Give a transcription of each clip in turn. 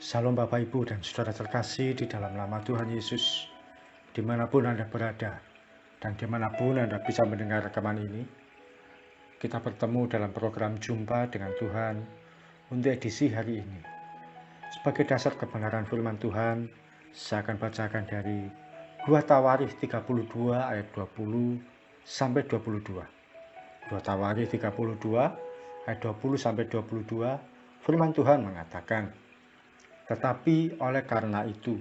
Salam Bapak Ibu dan Saudara terkasih di dalam nama Tuhan Yesus, dimanapun Anda berada dan dimanapun Anda bisa mendengar rekaman ini. Kita bertemu dalam program Jumpa dengan Tuhan untuk edisi hari ini. Sebagai dasar kebenaran firman Tuhan, saya akan bacakan dari 2 Tawarikh 32 ayat 20 sampai 22. 2 Tawarikh 32 ayat 20 sampai 22, firman Tuhan mengatakan, "Tetapi oleh karena itu,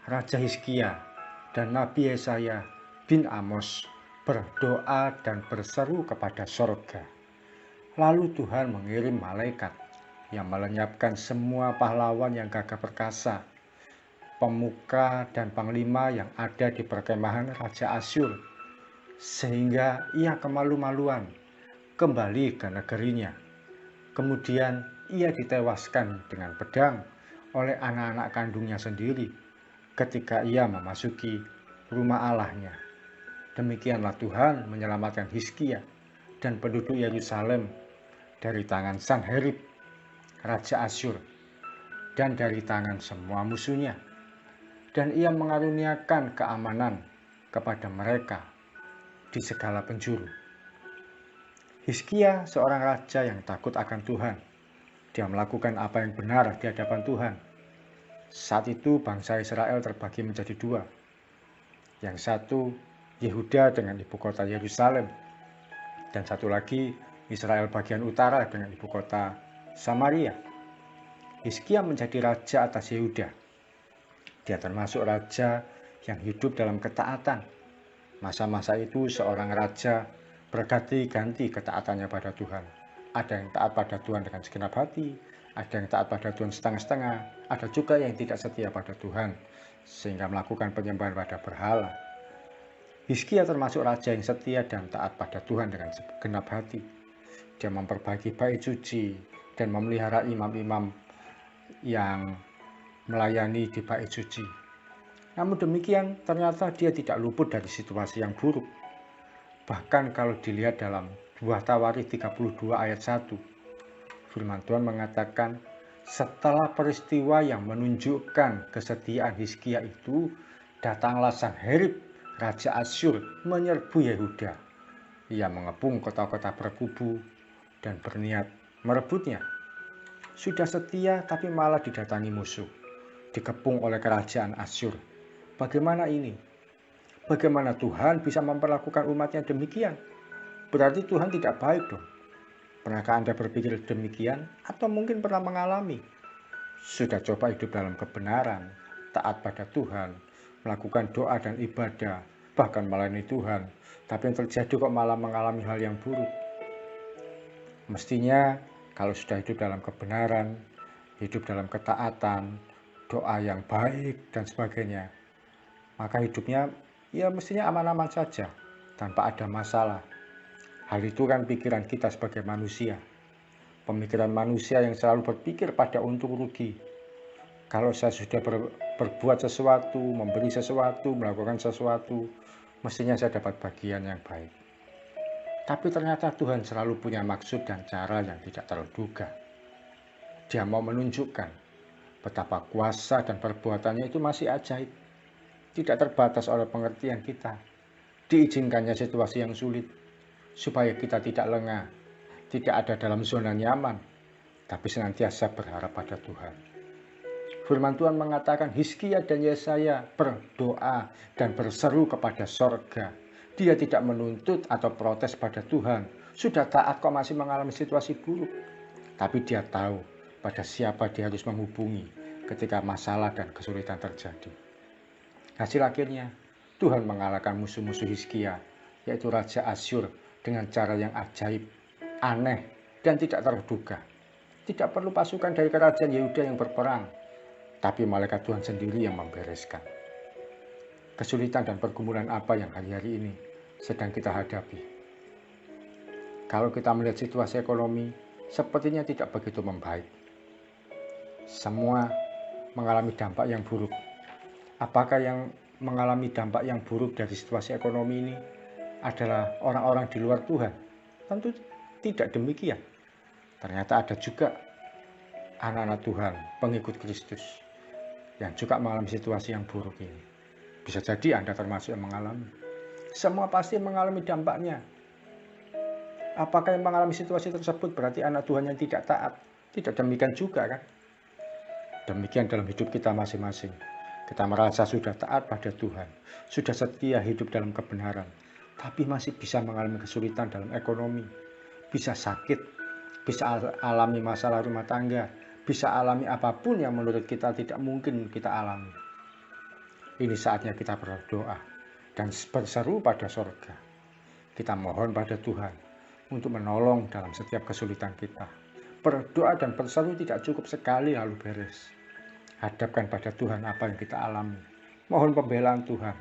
Raja Hizkia dan Nabi Yesaya bin Amos berdoa dan berseru kepada sorga. Lalu Tuhan mengirim malaikat yang melenyapkan semua pahlawan yang gagah perkasa, pemuka dan panglima yang ada di perkemahan Raja Asyur, sehingga ia kemalu-maluan kembali ke negerinya. Kemudian ia ditewaskan dengan pedang oleh anak-anak kandungnya sendiri ketika ia memasuki rumah Allahnya. Demikianlah Tuhan menyelamatkan Hizkia dan penduduk Yerusalem dari tangan Sanherib, Raja Asyur, dan dari tangan semua musuhnya. Dan ia mengaruniakan keamanan kepada mereka di segala penjuru." Hizkia seorang raja yang takut akan Tuhan. Dia melakukan apa yang benar di hadapan Tuhan. Saat itu bangsa Israel terbagi menjadi dua. Yang satu Yehuda dengan ibu kota Yerusalem, dan satu lagi Israel bagian utara dengan ibu kota Samaria. Hizkia menjadi raja atas Yehuda. Dia termasuk raja yang hidup dalam ketaatan. Masa-masa itu seorang raja berganti-ganti ketaatannya pada Tuhan. Ada yang taat pada Tuhan dengan segenap hati, ada yang taat pada Tuhan setengah-setengah, ada juga yang tidak setia pada Tuhan, sehingga melakukan penyembahan pada berhala. Hizkia termasuk raja yang setia dan taat pada Tuhan dengan segenap hati. Dia memperbaiki bait suci dan memelihara imam-imam yang melayani di bait suci. Namun demikian, ternyata dia tidak luput dari situasi yang buruk. Bahkan kalau dilihat dalam 2 Tawarikh 32 ayat 1, firman Tuhan mengatakan, setelah peristiwa yang menunjukkan kesetiaan Hizkia itu, datanglah Sanherib, Raja Asyur, menyerbu Yehuda. Ia mengepung kota-kota berkubu dan berniat merebutnya. Sudah setia tapi malah didatangi musuh, dikepung oleh kerajaan Asyur. Bagaimana ini? Bagaimana Tuhan bisa memperlakukan umatnya demikian? Berarti Tuhan tidak baik dong. Pernahkah Anda berpikir demikian? Atau mungkin pernah mengalami? Sudah coba hidup dalam kebenaran, taat pada Tuhan, melakukan doa dan ibadah, bahkan melayani Tuhan, tapi yang terjadi kok malah mengalami hal yang buruk. Mestinya kalau sudah hidup dalam kebenaran, hidup dalam ketaatan, doa yang baik dan sebagainya, maka hidupnya ya mestinya aman-aman saja, tanpa ada masalah. Hal itu kan pikiran kita sebagai manusia. Pemikiran manusia yang selalu berpikir pada untung rugi. Kalau saya sudah berbuat sesuatu, memberi sesuatu, melakukan sesuatu, mestinya saya dapat bagian yang baik. Tapi ternyata Tuhan selalu punya maksud dan cara yang tidak terduga. Dia mau menunjukkan betapa kuasa dan perbuatannya itu masih ajaib. Tidak terbatas oleh pengertian kita. Diizinkannya situasi yang sulit, supaya kita tidak lengah, tidak ada dalam zona nyaman, tapi senantiasa berharap pada Tuhan. Firman Tuhan mengatakan Hizkia dan Yesaya berdoa dan berseru kepada sorga. Dia tidak menuntut atau protes pada Tuhan. Sudah taat kok masih mengalami situasi buruk. Tapi dia tahu pada siapa dia harus menghubungi ketika masalah dan kesulitan terjadi. Hasil akhirnya, Tuhan mengalahkan musuh-musuh Hizkia, yaitu Raja Asyur, dengan cara yang ajaib, aneh, dan tidak terduga. Tidak perlu pasukan dari kerajaan Yehuda yang berperang, tapi malaikat Tuhan sendiri yang membereskan. Kesulitan dan pergumulan apa yang hari-hari ini sedang kita hadapi? Kalau kita melihat situasi ekonomi, sepertinya tidak begitu membaik. Semua mengalami dampak yang buruk. Apakah yang mengalami dampak yang buruk dari situasi ekonomi ini adalah orang-orang di luar Tuhan? Tentu tidak demikian. Ternyata ada juga anak-anak Tuhan, pengikut Kristus, yang juga mengalami situasi yang buruk ini. Bisa jadi Anda termasuk yang mengalami. Semua pasti mengalami dampaknya. Apakah yang mengalami situasi tersebut berarti anak Tuhan yang tidak taat? Tidak demikian juga kan? Demikian dalam hidup kita masing-masing. Kita merasa sudah taat pada Tuhan, sudah setia hidup dalam kebenaran, tapi masih bisa mengalami kesulitan dalam ekonomi, bisa sakit, bisa alami masalah rumah tangga, bisa alami apapun yang menurut kita tidak mungkin kita alami. Ini saatnya kita berdoa dan berseru pada sorga. Kita mohon pada Tuhan untuk menolong dalam setiap kesulitan kita. Berdoa dan berseru tidak cukup sekali lalu beres. Hadapkan pada Tuhan apa yang kita alami. Mohon pembelaan Tuhan.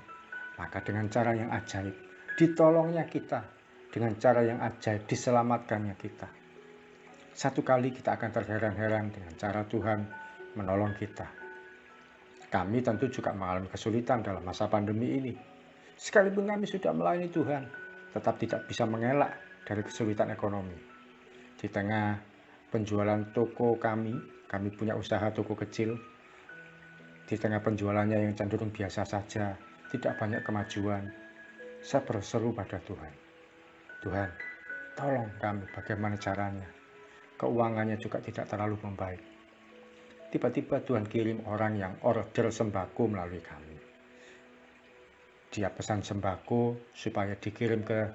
Maka dengan cara yang ajaib, ditolongnya kita. Dengan cara yang ajaib, diselamatkannya kita. Satu kali kita akan terheran-heran dengan cara Tuhan menolong kita. Kami tentu juga mengalami kesulitan dalam masa pandemi ini. Sekalipun kami sudah melayani Tuhan, tetap tidak bisa mengelak dari kesulitan ekonomi. Di tengah penjualan toko kami punya usaha toko kecil. Di tengah penjualannya yang cenderung biasa saja, tidak banyak kemajuan, saya berseru pada Tuhan. Tuhan, tolong kami bagaimana caranya. Keuangannya juga tidak terlalu membaik. Tiba-tiba Tuhan kirim orang yang order sembako melalui kami. Dia pesan sembako supaya dikirim ke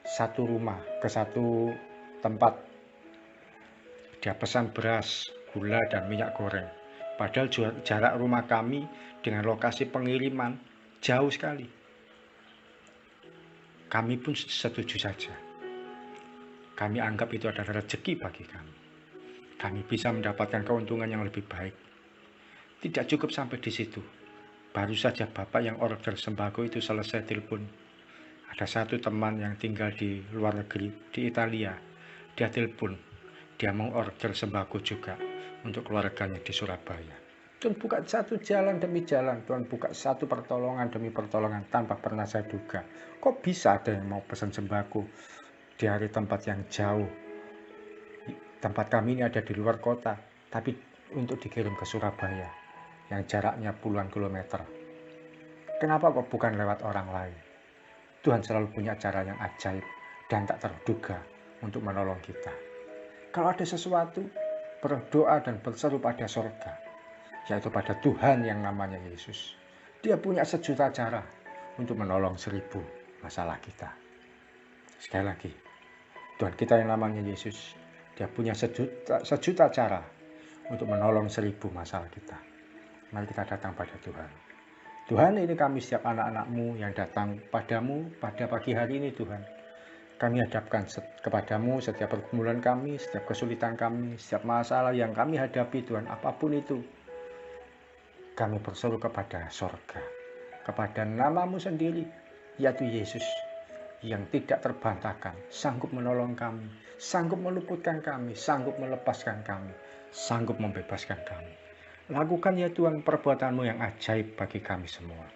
satu rumah, ke satu tempat. Dia pesan beras, gula, dan minyak goreng. Padahal jarak rumah kami dengan lokasi pengiriman jauh sekali. Kami pun setuju saja. Kami anggap itu adalah rezeki bagi kami. Kami bisa mendapatkan keuntungan yang lebih baik. Tidak cukup sampai di situ. Baru saja Bapak yang order sembako itu selesai telepon. Ada satu teman yang tinggal di luar negeri, di Italia. Dia telepon. Dia mau order sembako juga untuk keluarganya di Surabaya. Tuhan buka satu jalan demi jalan. Tuhan buka satu pertolongan demi pertolongan tanpa pernah saya duga. Kok bisa ada yang mau pesan sembako di hari tempat yang jauh? Tempat kami ini ada di luar kota, tapi untuk dikirim ke Surabaya yang jaraknya puluhan kilometer. Kenapa kok bukan lewat orang lain? Tuhan selalu punya cara yang ajaib dan tak terduga untuk menolong kita. Kalau ada sesuatu, berdoa dan berseru pada surga, yaitu pada Tuhan yang namanya Yesus. Dia punya sejuta cara untuk menolong 1000 masalah kita. Sekali lagi, Tuhan kita yang namanya Yesus, dia punya sejuta cara untuk menolong 1000 masalah kita. Mari kita datang pada Tuhan. Tuhan, ini kami setiap anak-anak-Mu yang datang padamu pada pagi hari ini Tuhan. Kami hadapkan kepadamu setiap pergumulan kami, setiap kesulitan kami, setiap masalah yang kami hadapi Tuhan, apapun itu. Kami berseru kepada sorga, kepada nama-Mu sendiri, yaitu Yesus, yang tidak terbantahkan, sanggup menolong kami, sanggup meluputkan kami, sanggup melepaskan kami, sanggup membebaskan kami. Lakukan ya Tuhan perbuatan-Mu yang ajaib bagi kami semua.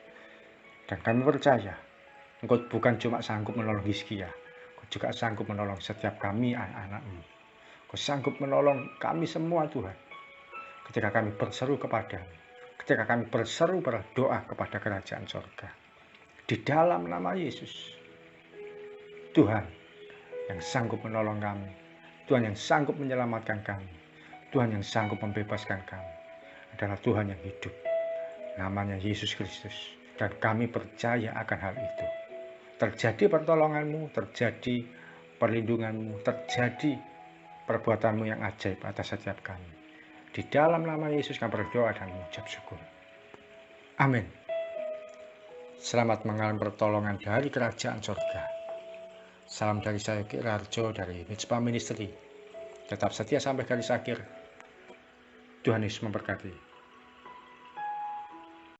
Dan kami percaya, Engkau bukan cuma sanggup menolong Hizkia, juga sanggup menolong setiap kami anak-anak-Mu. Kau sanggup menolong kami semua Tuhan. Ketika kami berseru kepadamu, ketika kami berseru berdoa kepada kerajaan sorga. Di dalam nama Yesus. Tuhan yang sanggup menolong kami. Tuhan yang sanggup menyelamatkan kami. Tuhan yang sanggup membebaskan kami. Adalah Tuhan yang hidup. Namanya Yesus Kristus. Dan kami percaya akan hal itu. Terjadi pertolongan-Mu, terjadi perlindungan-Mu, terjadi perbuatan-Mu yang ajaib atas setiap kami. Di dalam nama Yesus kami berdoa dan mengucap syukur. Amin. Selamat mengalami pertolongan dari kerajaan surga. Salam dari saya Ki Rarjo dari Mitzvah Ministry. Tetap setia sampai garis akhir. Tuhan Yesus memberkati.